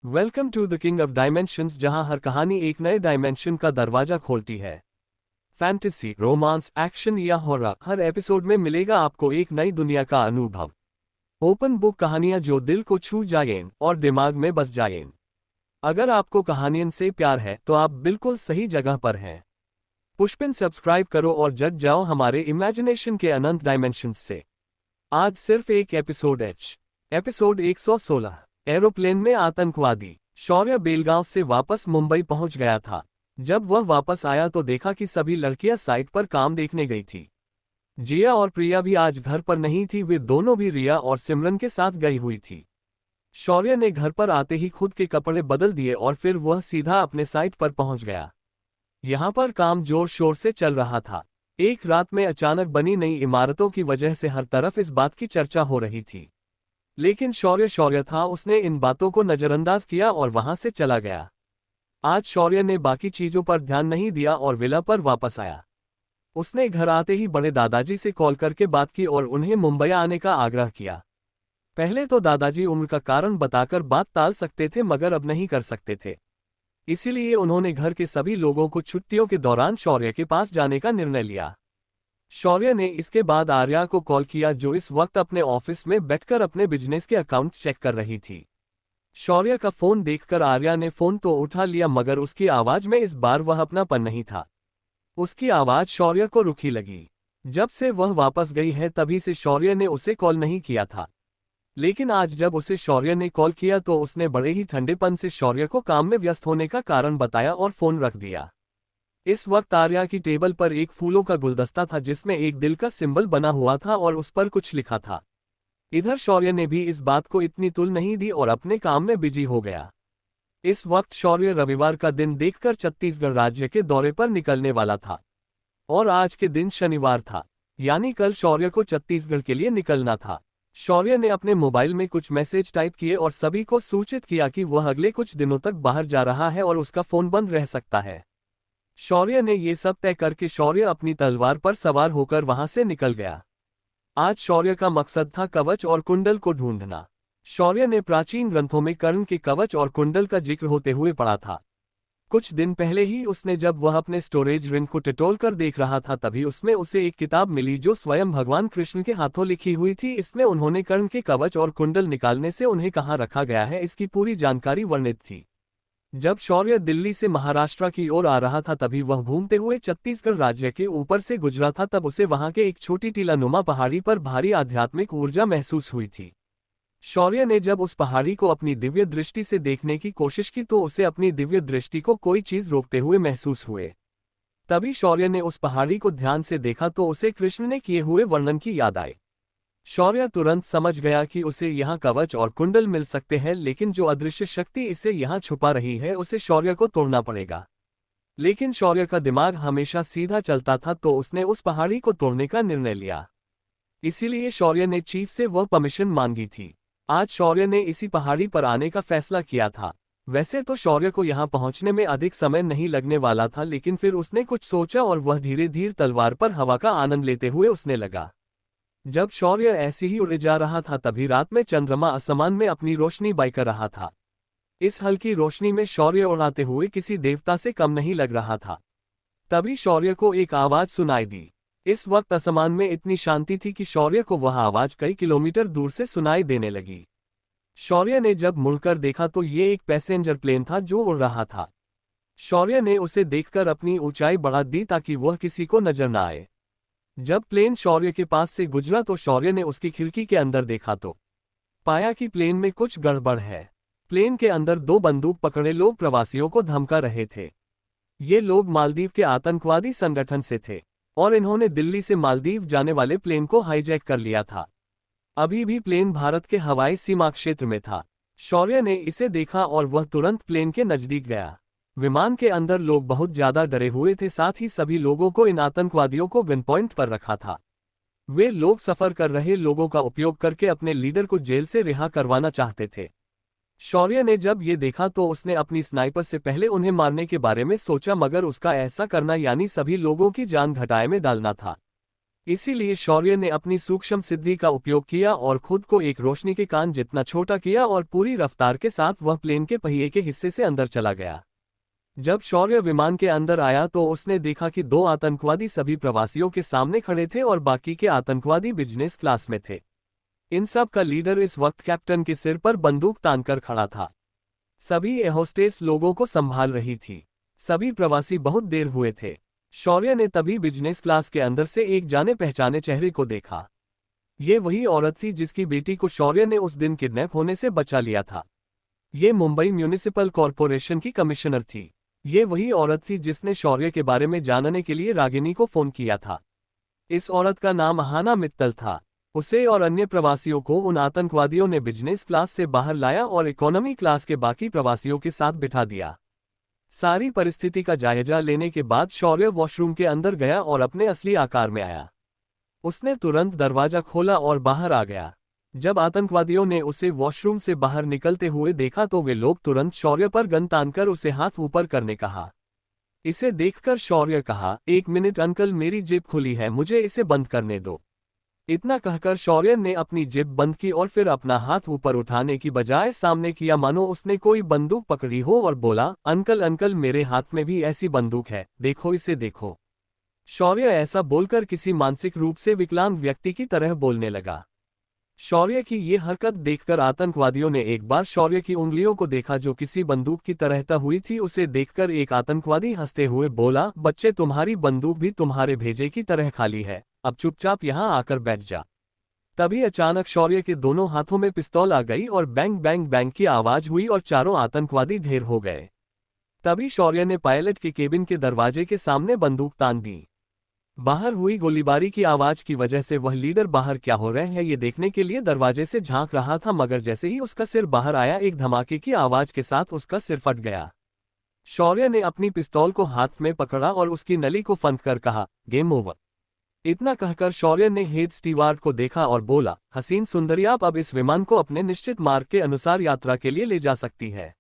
Welcome to the king of dimensions, जहां हर कहानी एक नए डायमेंशन का दरवाजा खोलती है। फैंटेसी, रोमांस, एक्शन या हॉरर, हर एपिसोड में मिलेगा आपको एक नई दुनिया का अनुभव। ओपन बुक कहानियां जो दिल को छू जाएं और दिमाग में बस जाएं। अगर आपको कहानियों से प्यार है तो आप बिल्कुल सही जगह पर हैं। पुष्पिन सब्सक्राइब करो और जग जाओ हमारे इमेजिनेशन के अनंत डायमेंशंस से। आज सिर्फ एक एपिसोड 116। एरोप्लेन में आतंकवादी। शौर्य बेलगांव से वापस मुंबई पहुंच गया था। जब वह वापस आया तो देखा कि सभी लड़कियां साइट पर काम देखने गई थी। जिया और प्रिया भी आज घर पर नहीं थी, वे दोनों भी रिया और सिमरन के साथ गई हुई थी। शौर्य ने घर पर आते ही खुद के कपड़े बदल दिए और फिर वह सीधा अपने साइट पर पहुंच गया। यहां पर काम जोर शोर से चल रहा था। एक रात में अचानक बनी नई इमारतों की वजह से हर तरफ इस बात की चर्चा हो रही थी। लेकिन शौर्य था, उसने इन बातों को नजरअंदाज किया और वहां से चला गया। आज शौर्य ने बाकी चीजों पर ध्यान नहीं दिया और विला पर वापस आया। उसने घर आते ही बड़े दादाजी से कॉल करके बात की और उन्हें मुंबई आने का आग्रह किया। पहले तो दादाजी उम्र का कारण बताकर बात टाल सकते थे, मगर अब नहीं कर सकते थे। इसीलिए उन्होंने घर के सभी लोगों को छुट्टियों के दौरान शौर्य के पास जाने का निर्णय लिया। शौर्य ने इसके बाद आर्या को कॉल किया, जो इस वक्त अपने ऑफिस में बैठकर अपने बिजनेस के अकाउंट्स चेक कर रही थी। शौर्य का फोन देखकर आर्या ने फोन तो उठा लिया, मगर उसकी आवाज में इस बार वह अपनापन नहीं था। उसकी आवाज शौर्य को रूखी लगी। जब से वह वापस गई है तभी से शौर्य ने उसे कॉल नहीं किया था। लेकिन आज जब उसे शौर्य ने कॉल किया तो उसने बड़े ही ठंडेपन से शौर्य को काम में व्यस्त होने का कारण बताया और फोन रख दिया। इस वक्त आर्या की टेबल पर एक फूलों का गुलदस्ता था जिसमें एक दिल का सिंबल बना हुआ था और उस पर कुछ लिखा था। इधर शौर्य ने भी इस बात को इतनी तुल नहीं दी और अपने काम में बिजी हो गया। इस वक्त शौर्य रविवार का दिन देखकर छत्तीसगढ़ राज्य के दौरे पर निकलने वाला था और आज के दिन शनिवार था, यानी कल शौर्य को छत्तीसगढ़ के लिए निकलना था। शौर्य ने अपने मोबाइल में कुछ मैसेज टाइप किए और सभी को सूचित किया कि वह अगले कुछ दिनों तक बाहर जा रहा है और उसका फोन बंद रह सकता है। शौर्य ने ये सब तय करके शौर्य अपनी तलवार पर सवार होकर वहां से निकल गया। आज शौर्य का मकसद था कवच और कुंडल को ढूंढना। शौर्य ने प्राचीन ग्रंथों में कर्ण के कवच और कुंडल का जिक्र होते हुए पढ़ा था। कुछ दिन पहले ही उसने जब वह अपने स्टोरेज रिन को टटोल कर देख रहा था तभी उसमें उसे एक किताब मिली जो स्वयं भगवान कृष्ण के हाथों लिखी हुई थी। इसमें उन्होंने कर्ण के कवच और कुंडल निकालने से उन्हें कहाँ रखा गया है इसकी पूरी जानकारी वर्णित थी। जब शौर्य दिल्ली से महाराष्ट्र की ओर आ रहा था तभी वह घूमते हुए छत्तीसगढ़ राज्य के ऊपर से गुजरा था। तब उसे वहां के एक छोटी टीलानुमा पहाड़ी पर भारी आध्यात्मिक ऊर्जा महसूस हुई थी। शौर्य ने जब उस पहाड़ी को अपनी दिव्य दृष्टि से देखने की कोशिश की तो उसे अपनी दिव्य दृष्टि को कोई चीज रोकते हुए महसूस हुए। तभी शौर्य ने उस पहाड़ी को ध्यान से देखा तो उसे कृष्ण ने किए हुए वर्णन की याद आई। शौर्य तुरंत समझ गया कि उसे यहाँ कवच और कुंडल मिल सकते हैं, लेकिन जो अदृश्य शक्ति इसे यहाँ छुपा रही है उसे शौर्य को तोड़ना पड़ेगा। लेकिन शौर्य का दिमाग हमेशा सीधा चलता था तो उसने उस पहाड़ी को तोड़ने का निर्णय लिया। इसीलिए शौर्य ने चीफ से वह परमिशन मांगी थी। आज शौर्य ने इसी पहाड़ी पर आने का फैसला किया था। वैसे तो शौर्य को यहाँ पहुंचने में अधिक समय नहीं लगने वाला था, लेकिन फिर उसने कुछ सोचा और वह धीरे धीरे तलवार पर हवा का आनंद लेते हुए उसने लगा। जब शौर्य ऐसे ही उड़े जा रहा था तभी रात में चंद्रमा आसमान में अपनी रोशनी बहाकर रहा था। इस हल्की रोशनी में शौर्य उड़ाते हुए किसी देवता से कम नहीं लग रहा था। तभी शौर्य को एक आवाज सुनाई दी। इस वक्त आसमान में इतनी शांति थी कि शौर्य को वह आवाज कई किलोमीटर दूर से सुनाई देने लगी। शौर्य ने जब मुड़कर देखा तो ये एक पैसेंजर प्लेन था जो उड़ रहा था। शौर्य ने उसे देखकर अपनी ऊंचाई बढ़ा दी ताकि वह किसी को नजर न आए। जब प्लेन शौर्य के पास से गुजरा तो शौर्य ने उसकी खिड़की के अंदर देखा तो पाया कि प्लेन में कुछ गड़बड़ है। प्लेन के अंदर दो बंदूक पकड़े लोग प्रवासियों को धमका रहे थे। ये लोग मालदीव के आतंकवादी संगठन से थे और इन्होंने दिल्ली से मालदीव जाने वाले प्लेन को हाईजैक कर लिया था। अभी भी प्लेन भारत के हवाई सीमा क्षेत्र में था। शौर्य ने इसे देखा और वह तुरंत प्लेन के नजदीक गया। विमान के अंदर लोग बहुत ज्यादा डरे हुए थे, साथ ही सभी लोगों को इन आतंकवादियों को गन पॉइंट पर रखा था। वे लोग सफर कर रहे लोगों का उपयोग करके अपने लीडर को जेल से रिहा करवाना चाहते थे। शौर्य ने जब ये देखा तो उसने अपनी स्नाइपर से पहले उन्हें मारने के बारे में सोचा, मगर उसका ऐसा करना यानी सभी लोगों की जान घाटे में डालना था। इसीलिए शौर्य ने अपनी सूक्ष्म सिद्धि का उपयोग किया और खुद को एक रोशनी के कान जितना छोटा किया और पूरी रफ्तार के साथ वह प्लेन के पहिए के हिस्से से अंदर चला गया। जब शौर्य विमान के अंदर आया तो उसने देखा कि 2 आतंकवादी सभी प्रवासियों के सामने खड़े थे और बाकी के आतंकवादी बिजनेस क्लास में थे। इन सब का लीडर इस वक्त कैप्टन के सिर पर बंदूक तानकर खड़ा था। सभी एयर होस्टेस लोगों को संभाल रही थी। सभी प्रवासी बहुत देर हुए थे। शौर्य ने तभी बिजनेस क्लास के अंदर से एक जाने पहचाने चेहरे को देखा। ये वही औरत थी जिसकी बेटी को शौर्य ने उस दिन किडनैप होने से बचा लिया था। ये मुंबई म्यूनिसिपल कॉरपोरेशन की कमिश्नर थी। ये वही औरत थी जिसने शौर्य के बारे में जानने के लिए रागिनी को फोन किया था। इस औरत का नाम अहाना मित्तल था। उसे और अन्य प्रवासियों को उन आतंकवादियों ने बिजनेस क्लास से बाहर लाया और इकोनॉमी क्लास के बाकी प्रवासियों के साथ बिठा दिया। सारी परिस्थिति का जायजा लेने के बाद शौर्य वॉशरूम के अंदर गया और अपने असली आकार में आया। उसने तुरंत दरवाजा खोला और बाहर आ गया। जब आतंकवादियों ने उसे वॉशरूम से बाहर निकलते हुए देखा तो वे लोग तुरंत शौर्य पर गन तानकर उसे हाथ ऊपर करने कहा। इसे देखकर शौर्य कहा, 1 मिनट अंकल, मेरी जेब खुली है, मुझे इसे बंद करने दो। इतना कहकर शौर्य ने अपनी जेब बंद की और फिर अपना हाथ ऊपर उठाने की बजाय सामने किया मानो उसने कोई बंदूक पकड़ी हो और बोला, अंकल अंकल, मेरे हाथ में भी ऐसी बंदूक है, देखो इसे देखो। शौर्य ऐसा बोलकर किसी मानसिक रूप से विकलांग व्यक्ति की तरह बोलने लगा। शौर्य की ये हरकत देखकर आतंकवादियों ने एक बार शौर्य की उंगलियों को देखा जो किसी बंदूक की तरह हुई थी। उसे देखकर एक आतंकवादी हंसते हुए बोला, बच्चे, तुम्हारी बंदूक भी तुम्हारे भेजे की तरह खाली है, अब चुपचाप यहां आकर बैठ जा। तभी अचानक शौर्य के दोनों हाथों में पिस्तौल आ गई और बैंग बैंग बैंग की आवाज हुई और चारों आतंकवादी ढेर हो गए। तभी शौर्य ने पायलट के केबिन के दरवाजे के सामने बंदूक तान दी। बाहर हुई गोलीबारी की आवाज की वजह से वह लीडर बाहर क्या हो रहे हैं ये देखने के लिए दरवाजे से झांक रहा था, मगर जैसे ही उसका सिर बाहर आया एक धमाके की आवाज के साथ उसका सिर फट गया। शौर्य ने अपनी पिस्तौल को हाथ में पकड़ा और उसकी नली को फंक कर कहा, गेम ओवर। इतना कहकर शौर्य ने हेड स्टीवार्ड को देखा और बोला, हसीन सुंदरी, आप अब इस विमान को अपने निश्चित मार्ग के अनुसार यात्रा के लिए ले जा सकती है।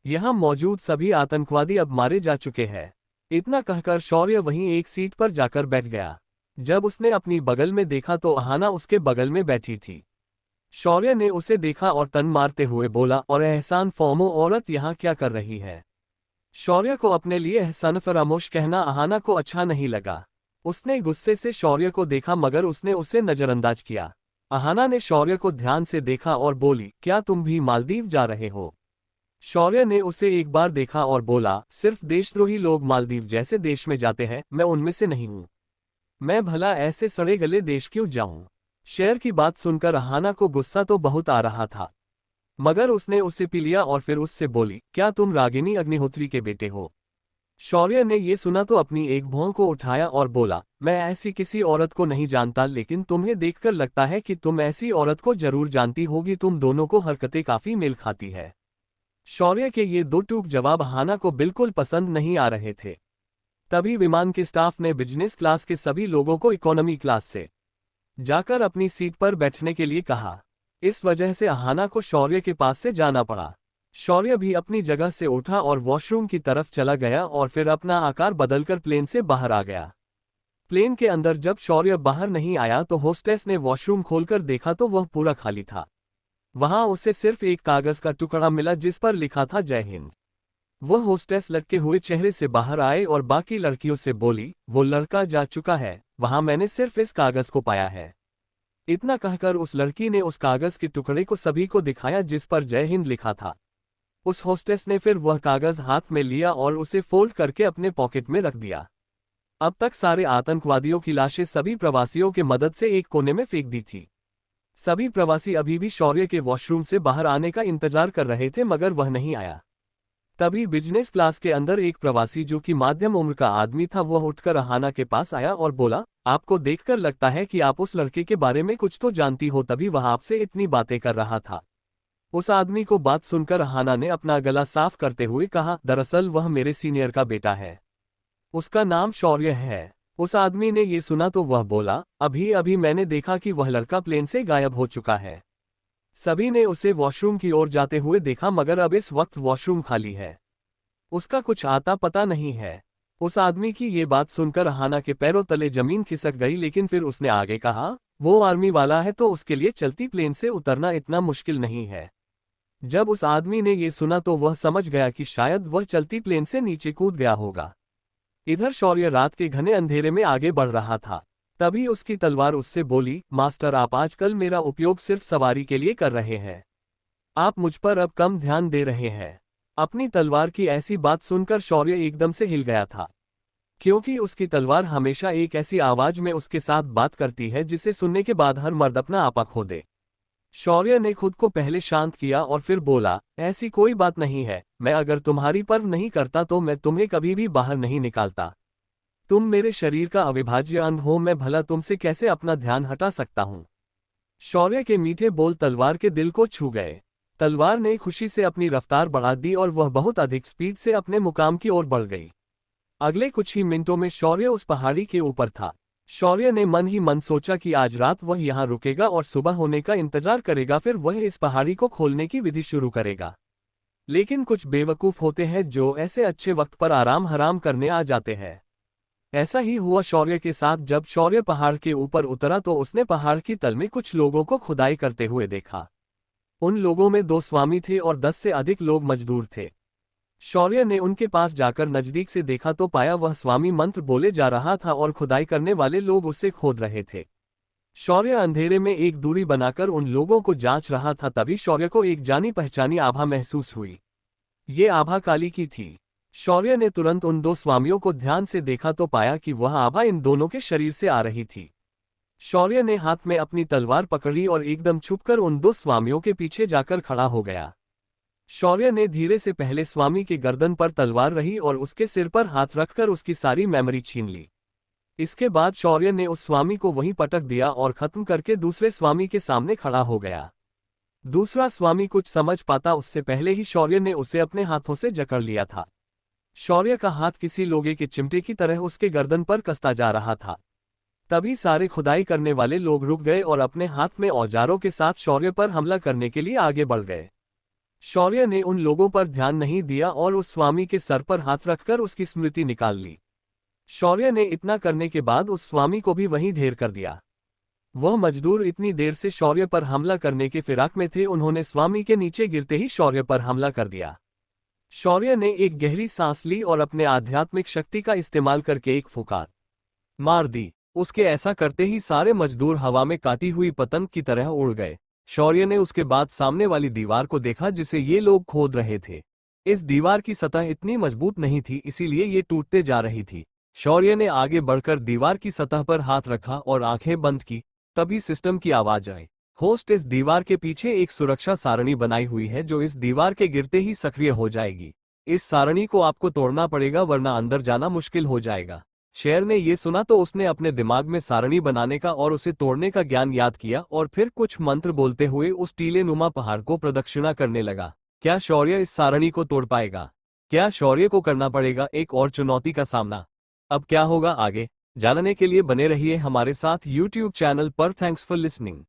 यहां मौजूद सभी आतंकवादी अब मारे जा चुके हैं। इतना कहकर शौर्य वहीं एक सीट पर जाकर बैठ गया। जब उसने अपनी बगल में देखा तो अहाना उसके बगल में बैठी थी। शौर्य ने उसे देखा और तन मारते हुए बोला, और एहसान फॉर्मो औरत यहाँ क्या कर रही है? शौर्य को अपने लिए एहसान फरामोश कहना अहाना को अच्छा नहीं लगा। उसने गुस्से से शौर्य को देखा मगर उसने उसे नजरअंदाज किया। अहाना ने शौर्य को ध्यान से देखा और बोली, क्या तुम भी मालदीव जा रहे हो? शौर्य ने उसे एक बार देखा और बोला, सिर्फ देशद्रोही लोग मालदीव जैसे देश में जाते हैं, मैं उनमें से नहीं हूं। मैं भला ऐसे सड़े गले देश क्यों जाऊं? शेर की बात सुनकर अहाना को गुस्सा तो बहुत आ रहा था, मगर उसने उसे पी लिया और फिर उससे बोली, क्या तुम रागिनी अग्निहोत्री के बेटे हो? शौर्य ने ये सुना तो अपनी एक भौं को उठाया और बोला, मैं ऐसी किसी औरत को नहीं जानता, लेकिन तुम्हें देखकर लगता है कि तुम ऐसी औरत को जरूर जानती होगी। तुम दोनों को हरकतें काफी मेल खाती है। शौर्य के ये दो टूक जवाब अहाना को बिल्कुल पसंद नहीं आ रहे थे। तभी विमान के स्टाफ ने बिजनेस क्लास के सभी लोगों को इकोनॉमी क्लास से जाकर अपनी सीट पर बैठने के लिए कहा। इस वजह से अहाना को शौर्य के पास से जाना पड़ा। शौर्य भी अपनी जगह से उठा और वॉशरूम की तरफ चला गया और फिर अपना आकार बदलकर प्लेन से बाहर आ गया। प्लेन के अंदर जब शौर्य बाहर नहीं आया तो होस्टेस ने वॉशरूम खोलकर देखा तो वह पूरा खाली था। वहां उसे सिर्फ एक कागज का टुकड़ा मिला जिस पर लिखा था, जय हिंद। वह होस्टेस लटके हुए चेहरे से बाहर आए और बाकी लड़कियों से बोली, वो लड़का जा चुका है, वहां मैंने सिर्फ इस कागज को पाया है। इतना कहकर उस लड़की ने उस कागज के टुकड़े को सभी को दिखाया जिस पर जय हिंद लिखा था। उस होस्टेस ने फिर वह कागज हाथ में लिया और उसे फोल्ड करके अपने पॉकेट में रख दिया। अब तक सारे आतंकवादियों की लाशें सभी प्रवासियों के मदद से एक कोने में फेंक दी थी। सभी प्रवासी अभी भी शौर्य के वॉशरूम से बाहर आने का इंतजार कर रहे थे मगर वह नहीं आया। तभी बिजनेस क्लास के अंदर एक प्रवासी जो कि मध्यम उम्र का आदमी था वह उठकर अहाना के पास आया और बोला, आपको देखकर लगता है कि आप उस लड़के के बारे में कुछ तो जानती हो, तभी वह आपसे इतनी बातें कर रहा था। उस आदमी को बात सुनकर अहाना ने अपना गला साफ करते हुए कहा, दरअसल वह मेरे सीनियर का बेटा है, उसका नाम शौर्य है। उस आदमी ने ये सुना तो वह बोला, अभी अभी मैंने देखा कि वह लड़का प्लेन से गायब हो चुका है। सभी ने उसे वॉशरूम की ओर जाते हुए देखा मगर अब इस वक्त वॉशरूम खाली है। उसका कुछ आता पता नहीं है। उस आदमी की ये बात सुनकर अहाना के पैरों तले जमीन खिसक गई, लेकिन फिर उसने आगे कहा, वो आर्मी वाला है तो उसके लिए चलती प्लेन से उतरना इतना मुश्किल नहीं है। जब उस आदमी ने ये सुना तो वह समझ गया कि शायद वह चलती प्लेन से नीचे कूद गया होगा। इधर शौर्य रात के घने अंधेरे में आगे बढ़ रहा था। तभी उसकी तलवार उससे बोली, मास्टर आप आजकल मेरा उपयोग सिर्फ सवारी के लिए कर रहे हैं। आप मुझ पर अब कम ध्यान दे रहे हैं। अपनी तलवार की ऐसी बात सुनकर शौर्य एकदम से हिल गया था, क्योंकि उसकी तलवार हमेशा एक ऐसी आवाज में उसके साथ बात करती है जिसे सुनने के बाद हर मर्द अपना आपा खो दे। शौर्य ने खुद को पहले शांत किया और फिर बोला, ऐसी कोई बात नहीं है, मैं अगर तुम्हारी परव नहीं करता तो मैं तुम्हें कभी भी बाहर नहीं निकालता। तुम मेरे शरीर का अविभाज्य अंग हो, मैं भला तुमसे कैसे अपना ध्यान हटा सकता हूं। शौर्य के मीठे बोल तलवार के दिल को छू गए। तलवार ने खुशी से अपनी रफ्तार बढ़ा दी और वह बहुत अधिक स्पीड से अपने मुकाम की ओर बढ़ गई। अगले कुछ ही मिनटों में शौर्य उस पहाड़ी के ऊपर था। शौर्य ने मन ही मन सोचा कि आज रात वह यहाँ रुकेगा और सुबह होने का इंतजार करेगा, फिर वह इस पहाड़ी को खोलने की विधि शुरू करेगा। लेकिन कुछ बेवकूफ होते हैं जो ऐसे अच्छे वक्त पर आराम हराम करने आ जाते हैं। ऐसा ही हुआ शौर्य के साथ। जब शौर्य पहाड़ के ऊपर उतरा तो उसने पहाड़ की तल में कुछ लोगों को खुदाई करते हुए देखा। उन लोगों में 2 स्वामी थे और 10 से अधिक लोग मजदूर थे। शौर्य ने उनके पास जाकर नजदीक से देखा तो पाया वह स्वामी मंत्र बोले जा रहा था और खुदाई करने वाले लोग उसे खोद रहे थे। शौर्य अंधेरे में एक दूरी बनाकर उन लोगों को जांच रहा था। तभी शौर्य को एक जानी पहचानी आभा महसूस हुई। ये आभा काली की थी। शौर्य ने तुरंत उन 2 स्वामियों को ध्यान से देखा तो पाया कि वह आभा इन दोनों के शरीर से आ रही थी। शौर्य ने हाथ में अपनी तलवार पकड़ी और एकदम छुपकर उन 2 स्वामियों के पीछे जाकर खड़ा हो गया। शौर्य ने धीरे से पहले स्वामी के गर्दन पर तलवार रही और उसके सिर पर हाथ रखकर उसकी सारी मेमोरी छीन ली। इसके बाद शौर्य ने उस स्वामी को वहीं पटक दिया और खत्म करके दूसरे स्वामी के सामने खड़ा हो गया। दूसरा स्वामी कुछ समझ पाता उससे पहले ही शौर्य ने उसे अपने हाथों से जकड़ लिया था। शौर्य का हाथ किसी लोहे के चिमटे की तरह उसके गर्दन पर कसता जा रहा था। तभी सारे खुदाई करने वाले लोग रुक गए और अपने हाथ में औजारों के साथ शौर्य पर हमला करने के लिए आगे बढ़ गए। शौर्य ने उन लोगों पर ध्यान नहीं दिया और उस स्वामी के सर पर हाथ रखकर उसकी स्मृति निकाल ली। शौर्य ने इतना करने के बाद उस स्वामी को भी वहीं ढेर कर दिया। वह मजदूर इतनी देर से शौर्य पर हमला करने के फिराक में थे, उन्होंने स्वामी के नीचे गिरते ही शौर्य पर हमला कर दिया। शौर्य ने एक गहरी सांस ली और अपने आध्यात्मिक शक्ति का इस्तेमाल करके एक फुकार मार दी। उसके ऐसा करते ही सारे मजदूर हवा में काटी हुई पतंग की तरह उड़ गए। शौर्य ने उसके बाद सामने वाली दीवार को देखा जिसे ये लोग खोद रहे थे। इस दीवार की सतह इतनी मजबूत नहीं थी, इसीलिए ये टूटते जा रही थी। शौर्य ने आगे बढ़कर दीवार की सतह पर हाथ रखा और आंखें बंद की। तभी सिस्टम की आवाज आई, होस्ट इस दीवार के पीछे एक सुरक्षा सारणी बनाई हुई है जो इस दीवार के गिरते ही सक्रिय हो जाएगी। इस सारणी को आपको तोड़ना पड़ेगा वरना अंदर जाना मुश्किल हो जाएगा। शेर ने ये सुना तो उसने अपने दिमाग में सारणी बनाने का और उसे तोड़ने का ज्ञान याद किया और फिर कुछ मंत्र बोलते हुए उस टीलेनुमा पहाड़ को प्रदक्षिणा करने लगा। क्या शौर्य इस सारणी को तोड़ पाएगा? क्या शौर्य को करना पड़ेगा एक और चुनौती का सामना? अब क्या होगा आगे जानने के लिए बने रहिए हमारे साथ YouTube चैनल पर। Thanks for listening.